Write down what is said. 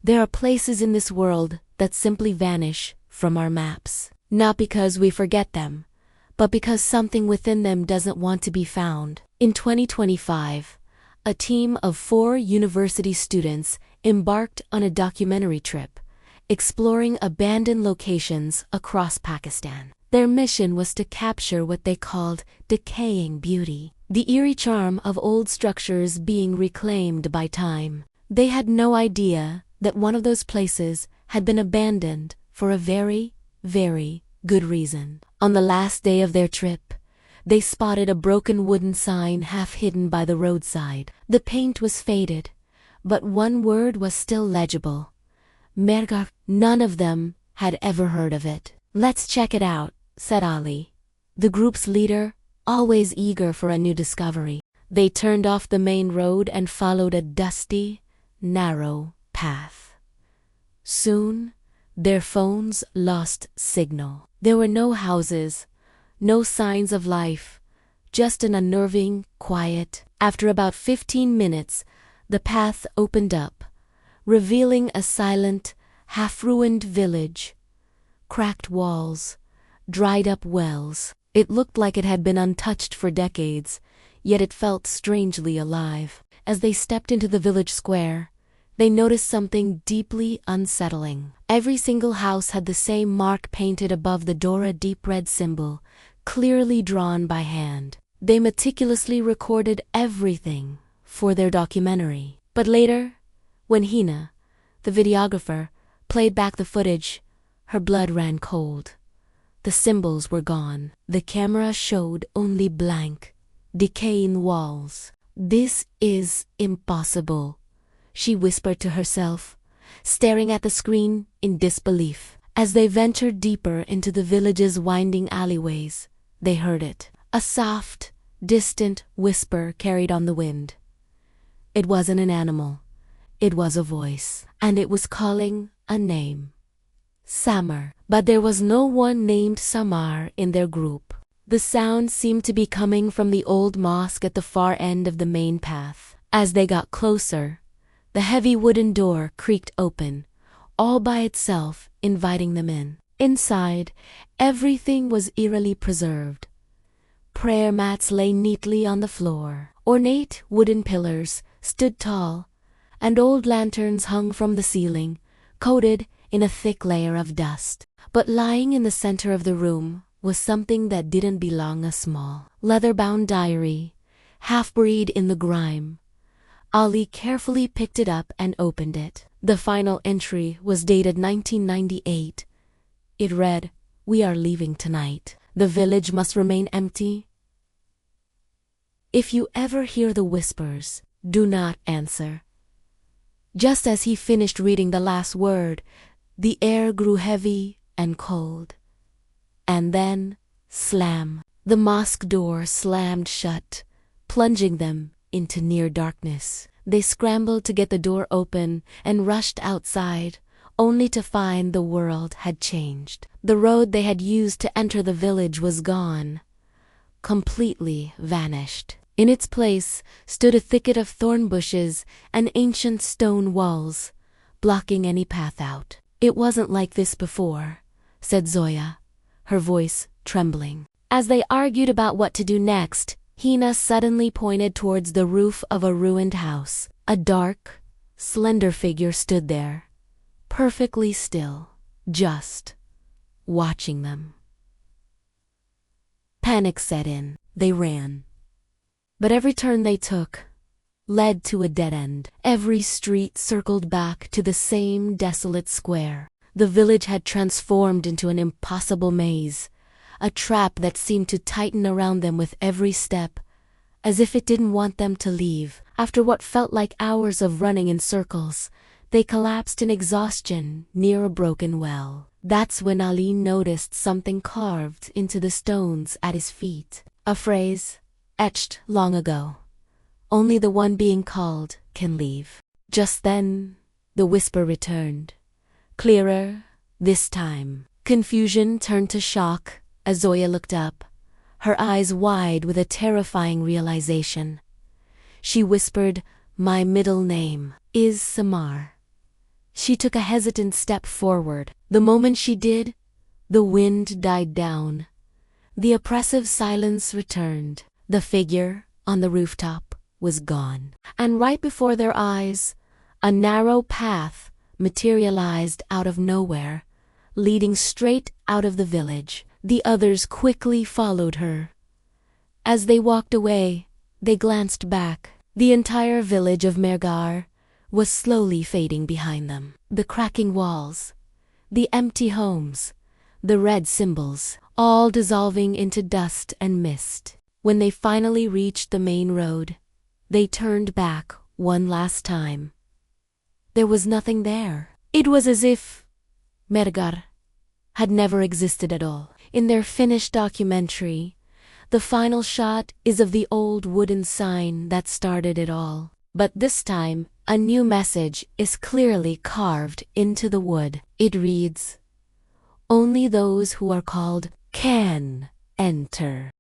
There are places in this world that simply vanish from our maps. Not because we forget them, but because something within them doesn't want to be found. In 2025, a team of 4 university students embarked on a documentary trip, exploring abandoned locations across Pakistan. Their mission was to capture what they called decaying beauty, the eerie charm of old structures being reclaimed by time. They had no idea that one of those places had been abandoned for a very, very good reason. On the last day of their trip, they spotted a broken wooden sign half hidden by the roadside. The paint was faded, but one word was still legible: Mergar. None of them had ever heard of it. "Let's check it out," said Ali, the group's leader, always eager for a new discovery. They turned off the main road and followed a dusty, narrow path. Soon, their phones lost signal. There were no houses, no signs of life, just an unnerving quiet. After about 15 minutes, the path opened up, revealing a silent, half-ruined village. Cracked walls, dried-up wells. It looked like it had been untouched for decades, yet it felt strangely alive. As they stepped into the village square, they noticed something deeply unsettling. Every single house had the same mark painted above the door, a deep red symbol, clearly drawn by hand. They meticulously recorded everything for their documentary. But later, when Hina, the videographer, played back the footage, her blood ran cold. The symbols were gone. The camera showed only blank, decaying walls. "This is impossible," she whispered to herself, staring at the screen in disbelief. As they ventured deeper into the village's winding alleyways, they heard it. A soft, distant whisper carried on the wind. It wasn't an animal. It was a voice, and it was calling a name. Samar. But there was no one named Samar in their group. The sound seemed to be coming from the old mosque at the far end of the main path. As they got closer, the heavy wooden door creaked open, all by itself, inviting them in. Inside, everything was eerily preserved. Prayer mats lay neatly on the floor. Ornate wooden pillars stood tall, and old lanterns hung from the ceiling, coated in a thick layer of dust. But lying in the center of the room was something that didn't belong, a small, leather-bound diary, half-buried in the grime. Ali carefully picked it up and opened it. The final entry was dated 1998. It read, "We are leaving tonight. The village must remain empty. If you ever hear the whispers, do not answer." Just as he finished reading the last word, the air grew heavy and cold. And then, slam! The mosque door slammed shut, plunging them into near darkness. They scrambled to get the door open and rushed outside, only to find the world had changed. The road they had used to enter the village was gone, completely vanished. In its place stood a thicket of thorn bushes and ancient stone walls, blocking any path out. "It wasn't like this before," said Zoya, her voice trembling. As they argued about what to do next, Hina suddenly pointed towards the roof of a ruined house. A dark, slender figure stood there, perfectly still, just watching them. Panic set in. They ran. But every turn they took led to a dead end. Every street circled back to the same desolate square. The village had transformed into an impossible maze, a trap that seemed to tighten around them with every step, as if it didn't want them to leave. After what felt like hours of running in circles, they collapsed in exhaustion near a broken well. That's when Ali noticed something carved into the stones at his feet. A phrase, etched long ago. "Only the one being called can leave." Just then, the whisper returned. Clearer, this time. Confusion turned to shock as Zoya looked up, her eyes wide with a terrifying realization. She whispered, "My middle name is Samar." She took a hesitant step forward. The moment she did, the wind died down. The oppressive silence returned. The figure on the rooftop was gone. And right before their eyes, a narrow path materialized out of nowhere, leading straight out of the village. The others quickly followed her. As they walked away, they glanced back. The entire village of Mergar was slowly fading behind them. The cracking walls, the empty homes, the red symbols, all dissolving into dust and mist. When they finally reached the main road, they turned back one last time. There was nothing there. It was as if Mergar had never existed at all. In their finished documentary, the final shot is of the old wooden sign that started it all. But this time, a new message is clearly carved into the wood. It reads, "Only those who are called can enter."